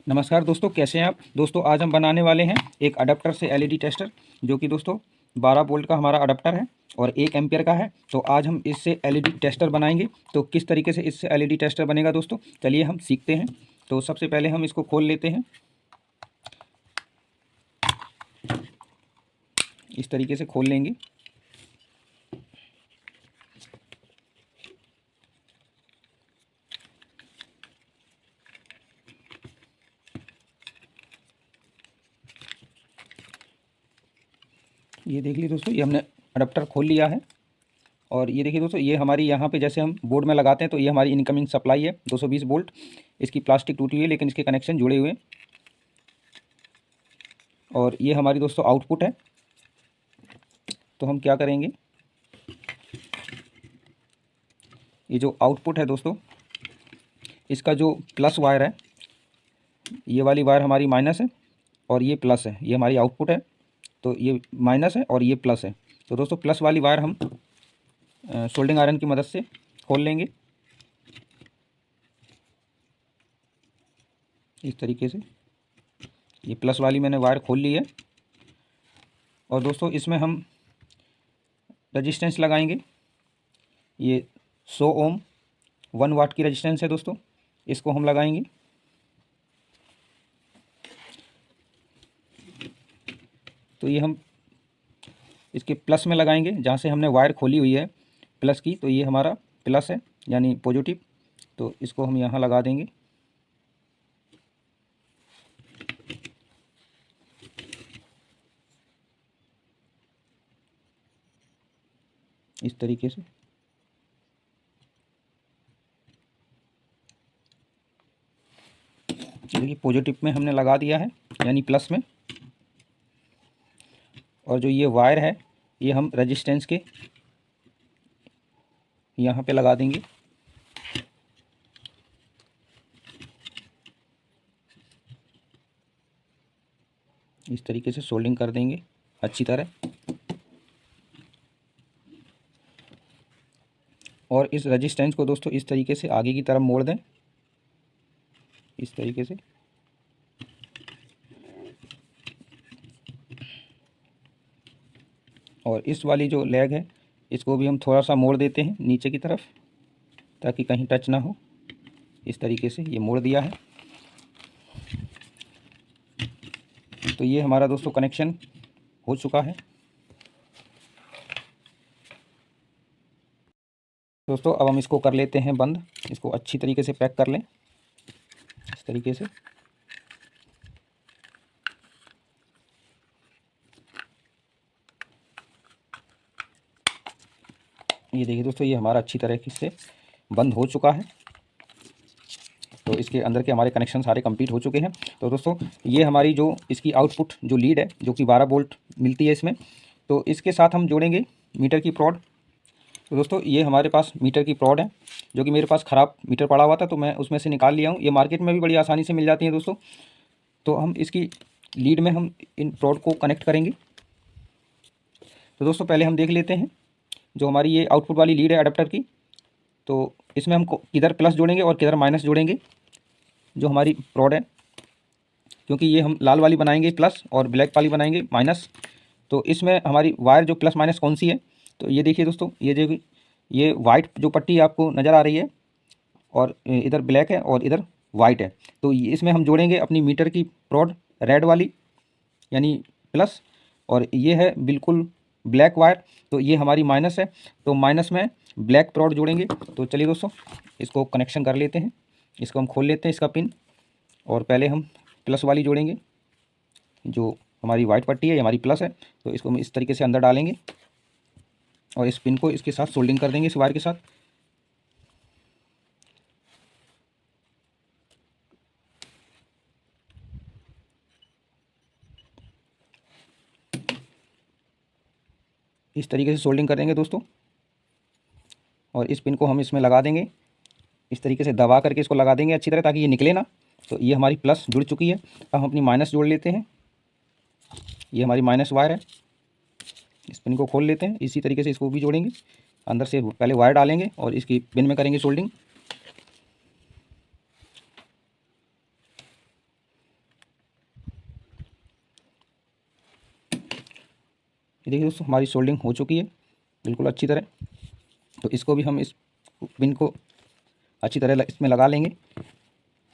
नमस्कार दोस्तों, कैसे हैं आप। दोस्तों आज हम बनाने वाले हैं एक अडाप्टर से एलईडी टेस्टर, जो कि दोस्तों 12 वोल्ट का हमारा अडाप्टर है और 1 एम्पियर का है। तो आज हम इससे एलईडी टेस्टर बनाएंगे। तो किस तरीके से इससे एलईडी टेस्टर बनेगा दोस्तों, चलिए हम सीखते हैं। तो सबसे पहले हम इसको खोल लेते हैं। इस तरीके से खोल लेंगे। ये देख लीजिए दोस्तों, ये हमने अडाप्टर खोल लिया है। और ये देखिए दोस्तों, ये हमारी यहाँ पे जैसे हम बोर्ड में लगाते हैं तो ये हमारी इनकमिंग सप्लाई है 220 वोल्ट। इसकी प्लास्टिक टूटी हुई है लेकिन इसके कनेक्शन जुड़े हुए हैं। और ये हमारी दोस्तों आउटपुट है। तो हम क्या करेंगे, ये जो आउटपुट है दोस्तों, इसका जो प्लस वायर है, ये वाली वायर हमारी माइनस है और ये प्लस है। ये हमारी आउटपुट है, तो ये माइनस है और ये प्लस है। तो दोस्तों प्लस वाली वायर हम सोल्डिंग आयरन की मदद से खोल लेंगे इस तरीके से। ये प्लस वाली मैंने वायर खोल ली है। और दोस्तों इसमें हम रजिस्टेंस लगाएंगे। ये 100 ओम 1 वाट की रजिस्टेंस है दोस्तों, इसको हम लगाएंगे। तो ये हम इसके प्लस में लगाएंगे जहाँ से हमने वायर खोली हुई है प्लस की। तो ये हमारा प्लस है यानी पॉजिटिव। तो इसको हम यहाँ लगा देंगे इस तरीके से। देखिए पॉजिटिव में हमने लगा दिया है यानी प्लस में। और जो ये वायर है ये हम रेजिस्टेंस के यहाँ पे लगा देंगे। इस तरीके से सोल्डिंग कर देंगे अच्छी तरह। और इस रेजिस्टेंस को दोस्तों इस तरीके से आगे की तरफ मोड़ दें इस तरीके से। और इस वाली जो लेग है इसको भी हम थोड़ा सा मोड़ देते हैं नीचे की तरफ ताकि कहीं टच ना हो। इस तरीके से ये मोड़ दिया है। तो ये हमारा दोस्तों कनेक्शन हो चुका है। दोस्तों अब हम इसको कर लेते हैं बंद। इसको अच्छी तरीके से पैक कर लें इस तरीके से। ये देखिए दोस्तों, ये हमारा अच्छी तरीके से बंद हो चुका है। तो इसके अंदर के हमारे कनेक्शन सारे कंप्लीट हो चुके हैं। तो दोस्तों ये हमारी जो इसकी आउटपुट जो लीड है जो कि 12 वोल्ट मिलती है इसमें, तो इसके साथ हम जोड़ेंगे मीटर की प्रॉड। तो दोस्तों ये हमारे पास मीटर की प्रॉड है, जो कि मेरे पास ख़राब मीटर पड़ा हुआ था तो मैं उसमें से निकाल लिया हूँ। ये मार्केट में भी बड़ी आसानी से मिल जाती है दोस्तों। तो हम इसकी लीड में हम इन प्रॉड को कनेक्ट करेंगे। तो दोस्तों पहले हम देख लेते हैं जो हमारी ये आउटपुट वाली लीड है अडाप्टर की। तो इसमें हम किधर प्लस जोड़ेंगे और किधर माइनस जोड़ेंगे जो हमारी प्रॉड है, क्योंकि ये हम लाल वाली बनाएंगे प्लस और ब्लैक वाली बनाएंगे माइनस। तो इसमें हमारी वायर जो प्लस माइनस कौन सी है, तो ये देखिए दोस्तों, ये वाइट जो पट्टी आपको नज़र आ रही है और इधर ब्लैक है और इधर वाइट है। तो इसमें हम जोड़ेंगे अपनी मीटर की प्रॉड रेड वाली यानी प्लस। और ये है बिल्कुल ब्लैक वायर, तो ये हमारी माइनस है। तो माइनस में ब्लैक प्रॉड जोड़ेंगे। तो चलिए दोस्तों इसको कनेक्शन कर लेते हैं। इसको हम खोल लेते हैं इसका पिन। और पहले हम प्लस वाली जोड़ेंगे, जो हमारी वाइट पट्टी है ये हमारी प्लस है। तो इसको हम इस तरीके से अंदर डालेंगे और इस पिन को इसके साथ सोल्डिंग कर देंगे इस वायर के साथ। इस तरीके से सोल्डिंग कर देंगे दोस्तों। और इस पिन को हम इसमें लगा देंगे इस तरीके से दबा करके इसको लगा देंगे अच्छी तरह ताकि ये निकले ना। तो ये हमारी प्लस जुड़ चुकी है। अब हम अपनी माइनस जोड़ लेते हैं। ये हमारी माइनस वायर है। इस पिन को खोल लेते हैं, इसी तरीके से इसको भी जोड़ेंगे। अंदर से पहले वायर डालेंगे और इसकी पिन में करेंगे सोल्डिंग। ये देखिए दोस्तों हमारी सोल्डिंग हो चुकी है बिल्कुल अच्छी तरह। तो इसको भी हम इस पिन को अच्छी तरह इसमें लगा लेंगे,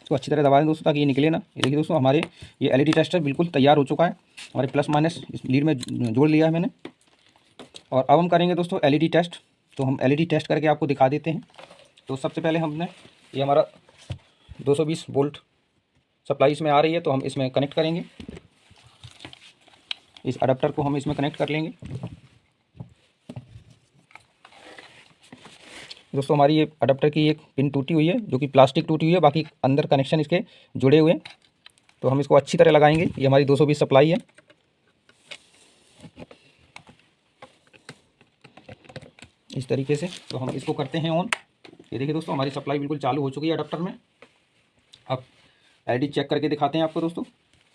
इसको अच्छी तरह दबा दें दोस्तों ताकि ये निकले ना। ये देखिए दोस्तों हमारे ये एलईडी टेस्टर बिल्कुल तैयार हो चुका है, हमारे प्लस माइनस इस लीड में जोड़ लिया है मैंने। और अब हम करेंगे दोस्तों एलईडी टेस्ट। तो हम एलईडी टेस्ट करके आपको दिखा देते हैं। तो सबसे पहले हमने ये हमारा 220 वोल्ट सप्लाई इसमें आ रही है, तो हम इसमें कनेक्ट करेंगे, इस अडाप्टर को हम इसमें कनेक्ट कर लेंगे। दोस्तों हमारी ये अडाप्टर की एक पिन टूटी हुई है, जो कि प्लास्टिक टूटी हुई है, बाकी अंदर कनेक्शन इसके जुड़े हुए हैं। तो हम इसको अच्छी तरह लगाएंगे। ये हमारी 220 सप्लाई है। इस तरीके से तो हम इसको करते हैं ऑन। ये देखिए दोस्तों हमारी सप्लाई बिल्कुल चालू हो चुकी है अडाप्टर में। अब एलईडी चेक करके दिखाते हैं आपको दोस्तों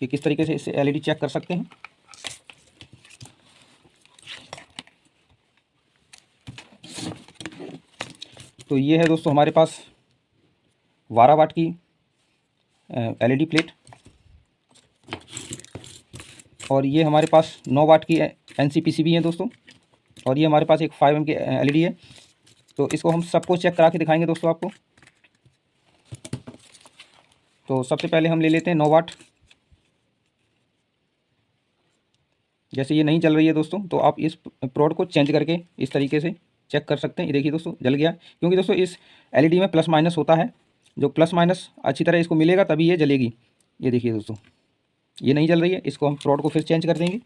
कि किस तरीके से इससे एलईडी चेक कर सकते हैं। तो ये है दोस्तों हमारे पास 12 वाट की एलईडी प्लेट, और ये हमारे पास 9 वाट की एनसीपीसीबी है दोस्तों, और ये हमारे पास एक 5 एम की एलईडी है। तो इसको हम सबको चेक करा के दिखाएंगे दोस्तों आपको। तो सबसे पहले हम ले लेते हैं 9 वाट। जैसे ये नहीं चल रही है दोस्तों, तो आप इस प्रोड को चेंज करके इस तरीके से चेक कर सकते हैं। ये देखिए दोस्तों जल गया, क्योंकि दोस्तों इस एलईडी में प्लस माइनस होता है, जो प्लस माइनस अच्छी तरह इसको मिलेगा तभी ये जलेगी। ये देखिए दोस्तों ये नहीं जल रही है, इसको हम प्रोड को फिर चेंज कर देंगे,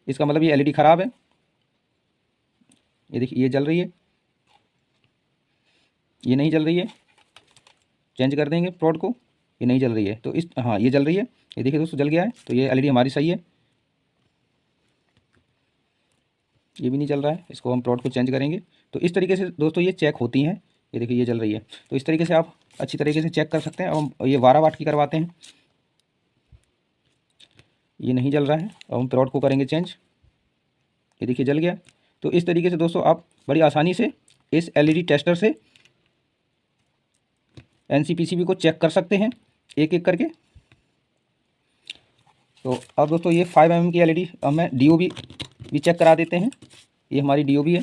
इसका मतलब ये एलईडी ख़राब है। ये देखिए ये जल रही है, ये नहीं जल रही है, चेंज कर देंगे प्रोड को, ये नहीं जल रही है। तो इस हाँ ये जल रही है, ये देखिए दोस्तों जल गया है। तो ये एलईडी हमारी सही है। ये भी नहीं चल रहा है, इसको हम प्रोड को चेंज करेंगे। तो इस तरीके से दोस्तों ये चेक होती हैं। ये देखिए ये जल रही है। तो इस तरीके से आप अच्छी तरीके से चेक कर सकते हैं। अब हम ये 12 वाट की करवाते हैं, ये नहीं जल रहा है, अब हम प्रोड को करेंगे चेंज। ये देखिए जल गया। तो इस तरीके से दोस्तों आप बड़ी आसानी से इस एलईडी टेस्टर से एनसीपीसीबी को चेक कर सकते हैं एक एक करके। तो अब दोस्तों ये 5 mm की एलईडी हमें डीओबी भी चेक करा देते हैं। ये हमारी डीओबी है,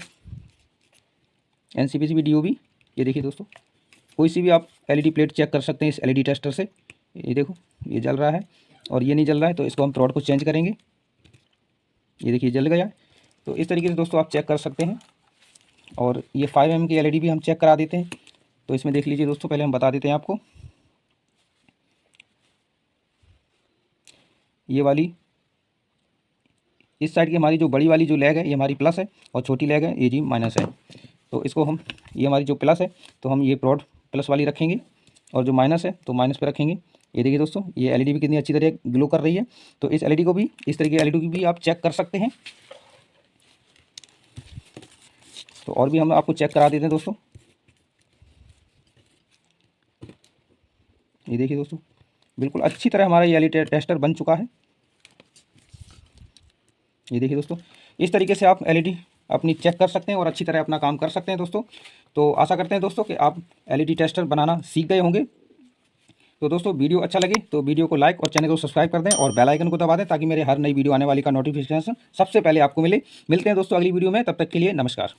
एनसीपीसीबी डीओबी। ये देखिए दोस्तों कोई सी भी आप एलईडी प्लेट चेक कर सकते हैं इस एलईडी टेस्टर से। ये देखो ये जल रहा है और ये नहीं जल रहा है, तो इसको हम प्रोड को चेंज करेंगे। ये देखिए जल गया। तो इस तरीके से दोस्तों आप चेक कर सकते हैं। और ये 5 mm की एलईडी भी हम चेक करा देते हैं। तो इसमें देख लीजिए दोस्तों, पहले हम बता देते हैं आपको। ये वाली इस साइड की हमारी जो बड़ी वाली जो लेग है ये हमारी प्लस है, और छोटी लेग है ये जी माइनस है। तो इसको हम ये हमारी जो प्लस है तो हम ये प्रोड प्लस वाली रखेंगे, और जो माइनस है तो माइनस पे रखेंगे। ये देखिए दोस्तों ये एलईडी भी कितनी अच्छी तरह ग्लो कर रही है। तो इस एलईडी को भी, इस तरीके की एलईडी की भी आप चेक कर सकते हैं। तो और भी हम आपको चेक करा देते हैं दोस्तों। ये देखिए दोस्तों बिल्कुल अच्छी तरह हमारा ये एलईडी टेस्टर बन चुका है। ये देखिए दोस्तों इस तरीके से आप एलईडी अपनी चेक कर सकते हैं और अच्छी तरह अपना काम कर सकते हैं दोस्तों। तो आशा करते हैं दोस्तों कि आप एलईडी टेस्टर बनाना सीख गए होंगे। तो दोस्तों वीडियो अच्छा लगे तो वीडियो को लाइक और चैनल को सब्सक्राइब कर दें और बेल आइकन को दबा दें, ताकि मेरे हर नई वीडियो आने वाली का नोटिफिकेशन सबसे पहले आपको मिले। मिलते हैं दोस्तों अगली वीडियो में, तब तक के लिए नमस्कार।